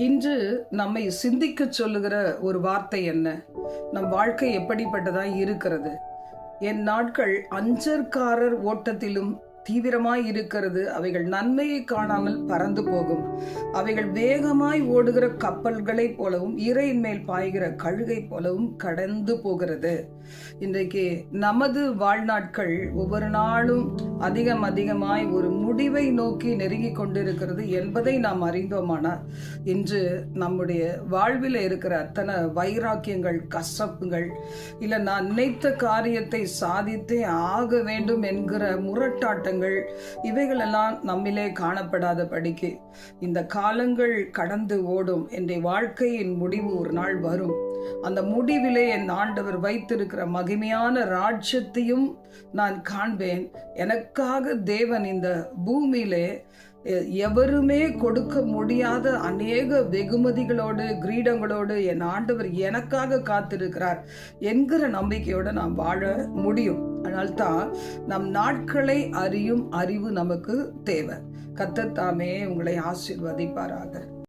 இன்று நம்மை சிந்திக்க சொல்லுகிற ஒரு வார்த்தை என்ன? நம் வாழ்க்கை எப்படிப்பட்டதா இருக்கிறது? என் நாட்கள் அஞ்சற்காரர் ஓட்டத்திலும் தீவிரமாய் இருக்கிறது. அவைகள் நன்மையை காணாமல் பறந்து போகும். அவைகள் வேகமாய் ஓடுகிற கப்பல்களைப் போலவும் இரையின் மேல் பாய்கிற கழுகை போலவும் கடந்து போகிறது. இன்றைக்கு நமது வாழ்நாட்கள் ஒவ்வொரு நாளும் அதிகமாய் ஒரு முடிவை நோக்கி நெருங்கி கொண்டிருக்கிறது என்பதை நாம் அறிந்தோமானால் இன்று நம்முடைய வாழ்வில் இருக்கிற அத்தனை வைராக்கியங்கள், கசப்புகள், இல்லை நான் நினைத்த காரியத்தை சாதித்தே ஆக வேண்டும் என்கிற முரட்டாட்டங்கள், இவைகளெல்லாம் நம்மிலே காணப்படாத படிக்கு இந்த காலங்கள் கடந்து ஓடும். என்னுடைய வாழ்க்கையின் முடிவு ஒரு நாள் வரும். அந்த முடிவிலே என் ஆண்டவர் வைத்திருக்கிற மகிமையான ராஜ்யத்தையும் நான் காண்பேன். எனக்காக தேவன் இந்த பூமியிலே எவருமே கொடுக்க முடியாத அநேக வெகுமதிகளோடு, கிரீடங்களோடு என் ஆண்டவர் எனக்காக காத்திருக்கிறார் என்கிற நம்பிக்கையோடு நாம் வாழ முடியும். அதனால்தான் நம் நாட்களை அறியும் அறிவு நமக்கு தேவை. கர்த்தர் தாமே உங்களை ஆசீர்வதிப்பாராக.